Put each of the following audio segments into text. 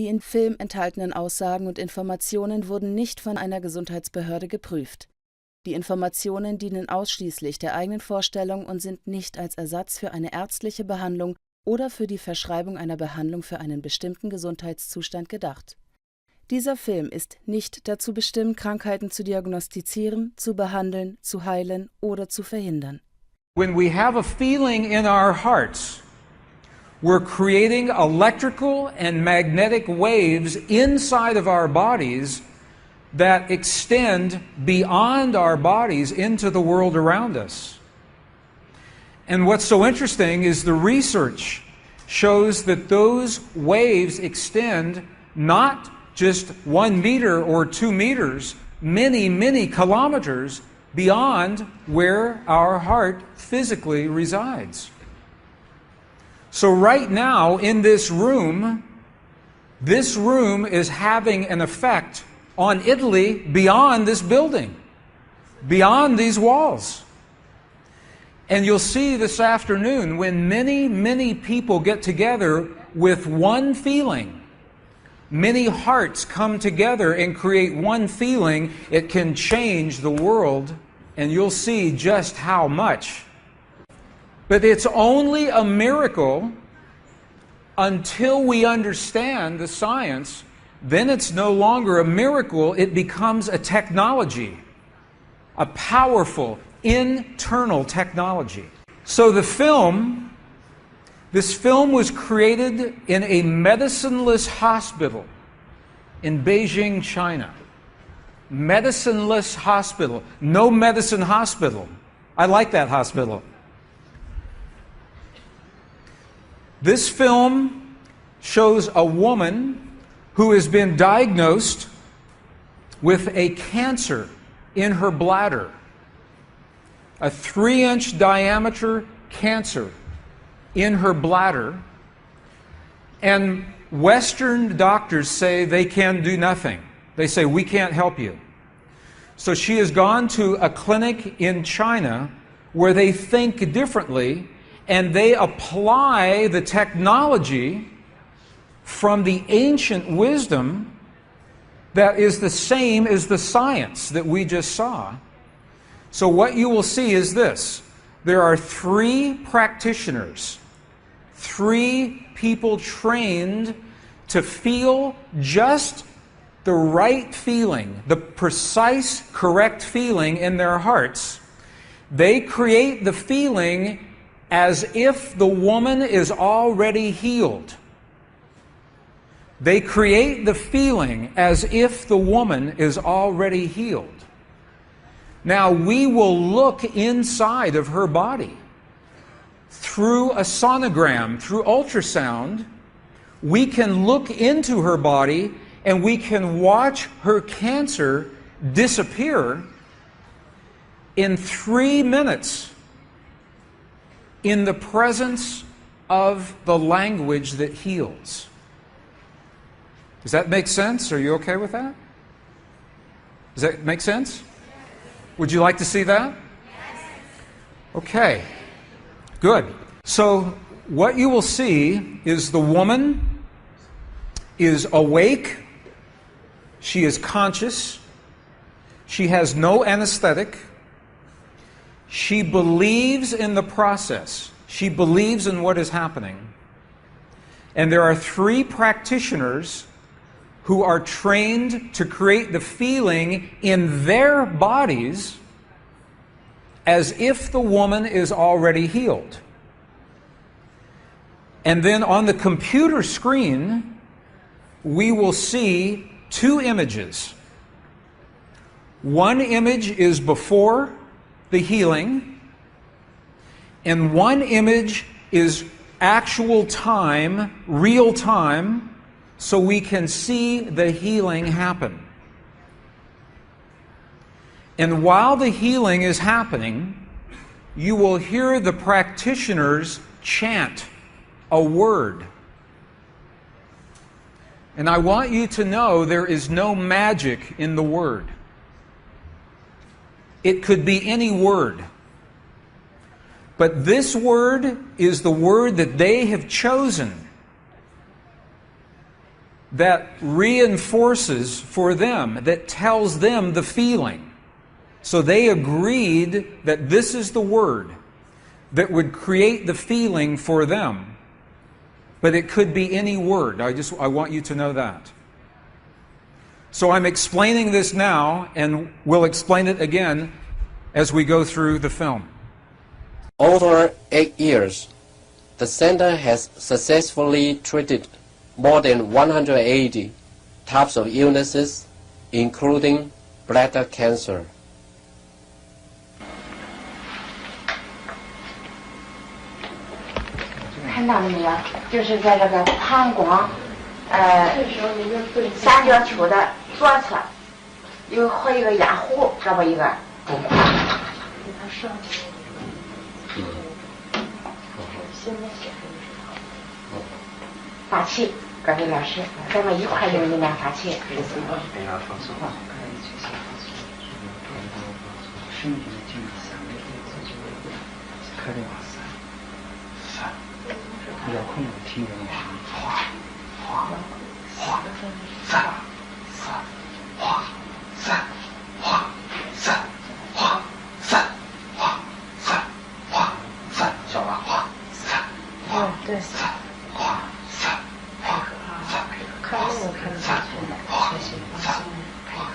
Die im Film enthaltenen Aussagen und Informationen wurden nicht von einer Gesundheitsbehörde geprüft. Die Informationen dienen ausschließlich der eigenen Vorstellung und sind nicht als Ersatz für eine ärztliche Behandlung oder für die Verschreibung einer Behandlung für einen bestimmten Gesundheitszustand gedacht. Dieser Film ist nicht dazu bestimmt, Krankheiten zu diagnostizieren, zu behandeln, zu heilen oder zu verhindern. When we have a feeling in our hearts, we're creating electrical and magnetic waves inside of our bodies that extend beyond our bodies into the world around us. And what's so interesting is the research shows that those waves extend not just 1 meter or 2 meters, many, many kilometers beyond where our heart physically resides. So right now in this room is having an effect on Italy beyond this building, beyond these walls. And you'll see this afternoon when many, many people get together with one feeling, many hearts come together and create one feeling, it can change the world, and you'll see just how much. But it's only a miracle until we understand the science. Then it's no longer a miracle, it becomes a technology, a powerful internal technology. So this film was created in a medicineless hospital in Beijing, China. Medicineless hospital, no medicine hospital. I like that hospital. This film shows a woman who has been diagnosed with a cancer in her bladder, a 3-inch diameter cancer in her bladder, and Western doctors say they can do nothing. They say, we can't help you. So she has gone to a clinic in China where they think differently, and they apply the technology from the ancient wisdom that is the same as the science that we just saw. So what you will see is this. There are 3 practitioners, 3 people trained to feel just the right feeling, the precise, correct feeling in their hearts. They create the feeling as if the woman is already healed. They create the feeling as if the woman is already healed. Now we will look inside of her body through a sonogram, through ultrasound. We can look into her body and we can watch her cancer disappear in 3 minutes in the presence of the language that heals. Does that make sense? Are you okay with that? Does that make sense? Would you like to see that? Okay, good. So what you will see is the woman is awake, she is conscious, she has no anesthetic, she believes in the process, she believes in what is happening. And there are 3 practitioners who are trained to create the feeling in their bodies as if the woman is already healed. And then on the computer screen, we will see 2 images. One image is before the healing, and one image is actual time, real time, so we can see the healing happen. And while the healing is happening, you will hear the practitioners chant a word. And I want you to know there is no magic in the word. It could be any word. But this word is the word that they have chosen. that reinforces for them, that tells them the feeling. So they agreed that this is the word that would create the feeling for them. But it could be any word. I want you to know that. So I'm explaining this now, and we'll explain it again as we go through the film. Over 8 years, the center has successfully treated more than 180 types of illnesses, including bladder cancer. 看到了没有？就是在这个膀胱，三角球的左侧，和一个压弧，这么一个中块。发气，各位老师，咱们一块用力量发气。遥控听着那声音，哗哗哗，散散哗散哗散哗散哗散哗散，晓得吧？哗散哗对散哗散哗散，看那个看得下去的，哗散哗。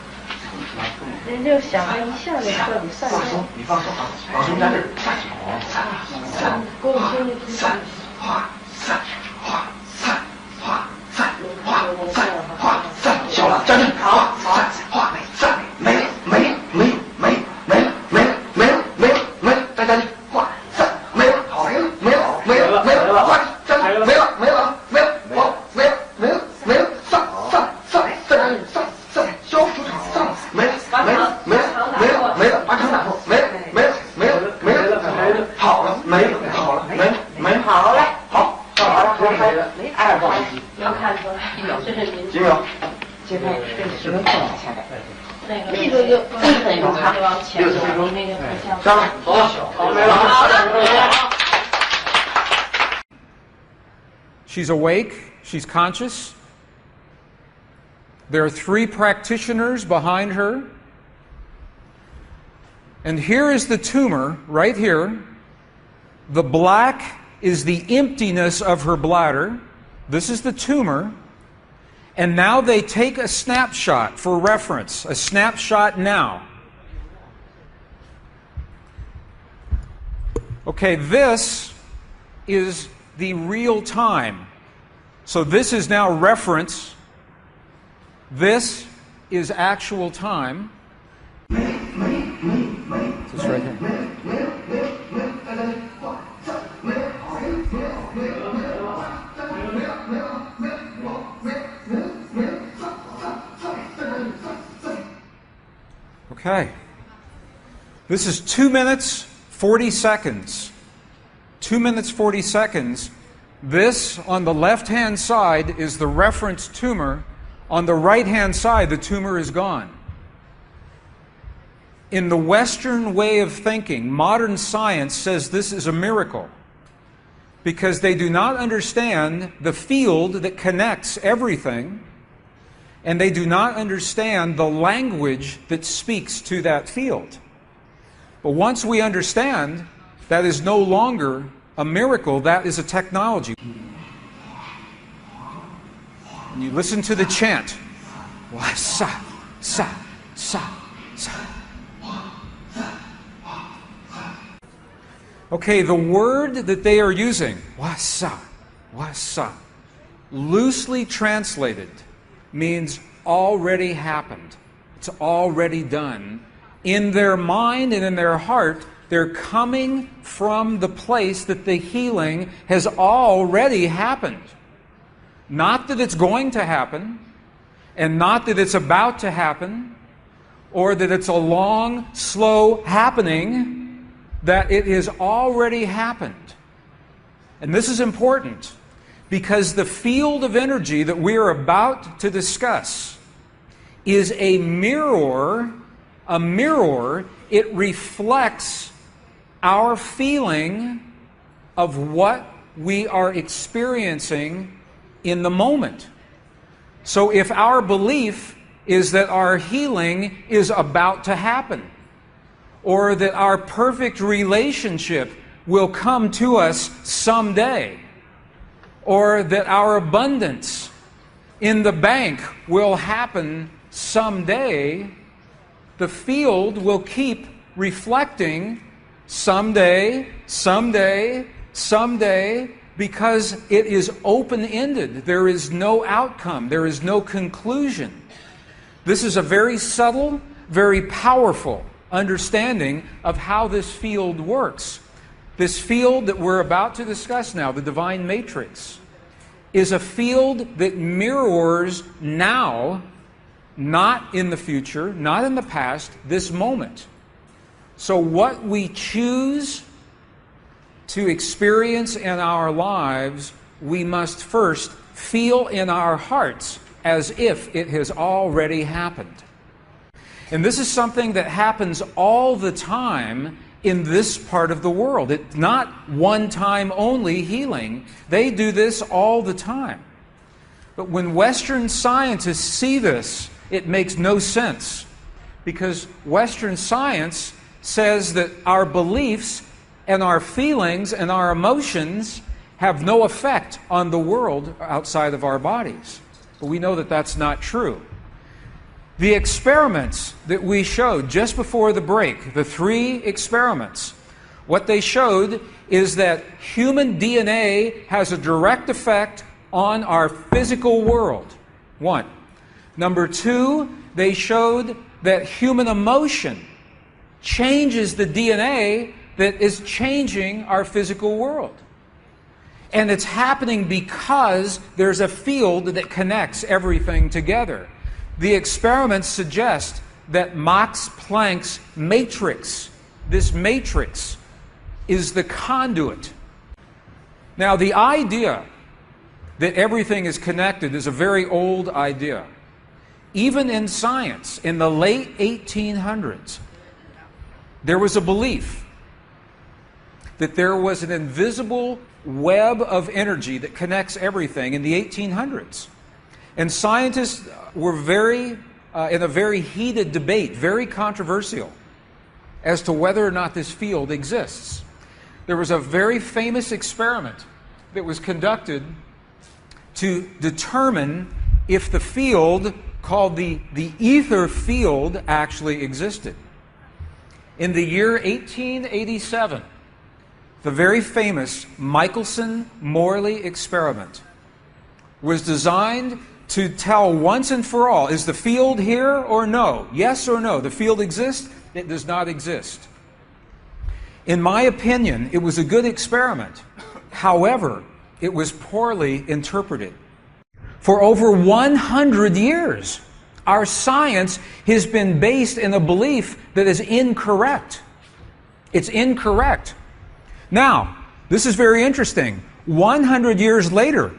人就想着一下就彻底散了。你放手，老师在这儿散散散散哗。散哗散哗散哗散哗散，小了，站着，好，散哗散，没了没了没了没了没了没了没了没了没了，再站着，哗散没了，好没了没了没了没了，哗站着，没了没了没了，好没了没了没了，散散散散散散，消除场散没了没了没了没了没了，把场打破，没了没了没了没了没了，好了没了好了没了没了好了好。2分，能看出来，这是您几秒？9分，10分钟下来，那个力度就1分钟哈，60分钟那个上来，好，没了。She's awake, she's conscious. There are 3 practitioners behind her. And here is the tumor, right here. The black is the emptiness of her bladder. This is the tumor. And now they take a snapshot for reference, a snapshot now. Okay, this is the real time. So this is now reference. This is actual time. This is right here. Okay. This is 2 minutes, 40 seconds. 2 minutes, 40 seconds. This, on the left-hand side, is the reference tumor. On the right-hand side, the tumor is gone. In the Western way of thinking, modern science says this is a miracle because they do not understand the field that connects everything, and they do not understand the language that speaks to that field. But once we understand, that is no longer a miracle, that is a technology. And you listen to the chant. Wa sa sa sa sa. Okay, the word that they are using, wasa, loosely translated, means already happened. It's already done. In their mind and in their heart, they're coming from the place that the healing has already happened. Not that it's going to happen, and not that it's about to happen, or that it's a long, slow happening, that it has already happened. And this is important because the field of energy that we are about to discuss is a mirror. A mirror, it reflects our feeling of what we are experiencing in the moment. So if our belief is that our healing is about to happen, or that our perfect relationship will come to us someday, or that our abundance in the bank will happen someday, the field will keep reflecting someday, someday, someday, because it is open-ended. There is no outcome. There is no conclusion. This is a very subtle, very powerful understanding of how this field works. This field that we're about to discuss now, the divine matrix, is a field that mirrors now, not in the future, not in the past, this moment. So what we choose to experience in our lives, we must first feel in our hearts as if it has already happened. And this is something that happens all the time in this part of the world. It's not one-time only healing. They do this all the time. But when Western scientists see this, it makes no sense, because Western science says that our beliefs and our feelings and our emotions have no effect on the world outside of our bodies. But we know that that's not true. The experiments that we showed just before the break, the 3 experiments, what they showed is that human DNA has a direct effect on our physical world. 1. Number 2, they showed that human emotion changes the DNA that is changing our physical world. And it's happening because there's a field that connects everything together. The experiments suggest that Max Planck's matrix, this matrix, is the conduit. Now, the idea that everything is connected is a very old idea. Even in science, in the late 1800s, there was a belief that there was an invisible web of energy that connects everything in the 1800s. And scientists were in a very heated debate, very controversial, as to whether or not this field exists. There was a very famous experiment that was conducted to determine if the field called the ether field actually existed. In the year 1887, the very famous Michelson-Morley experiment was designed to tell once and for all, is the field here or no? Yes or no? The field exists? It does not exist. In my opinion, it was a good experiment. However, it was poorly interpreted. For over 100 years, our science has been based in a belief that is incorrect. It's incorrect. Now, this is very interesting. 100 years later,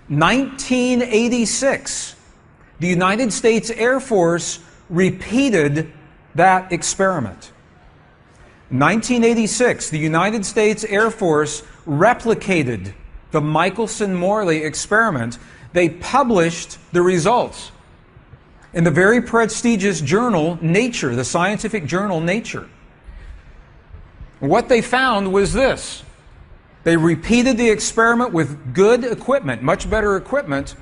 1986, the United States Air Force repeated that experiment. 1986, the United States Air Force replicated the Michelson-Morley experiment. They published the results in the very prestigious journal Nature, the scientific journal Nature. What they found was this. They repeated the experiment with good equipment, much better equipment.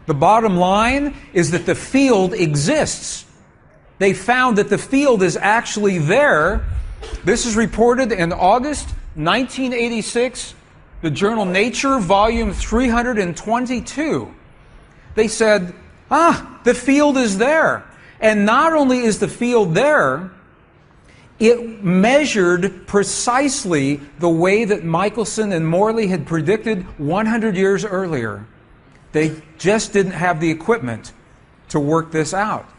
The bottom line is that the field exists. They found that the field is actually there. This is reported in August 1986, the journal Nature, volume 322. They said, the field is there. And not only is the field there, it measured precisely the way that Michelson and Morley had predicted 100 years earlier. They just didn't have the equipment to work this out.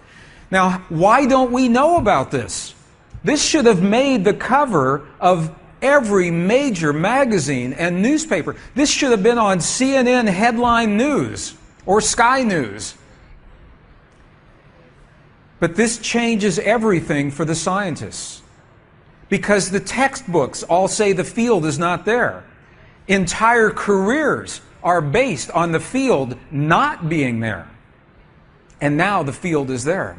Now, why don't we know about this? This should have made the cover of every major magazine and newspaper. This should have been on CNN headline news or Sky News. But this changes everything for the scientists, because the textbooks all say the field is not there. Entire careers are based on the field not being there. And now the field is there.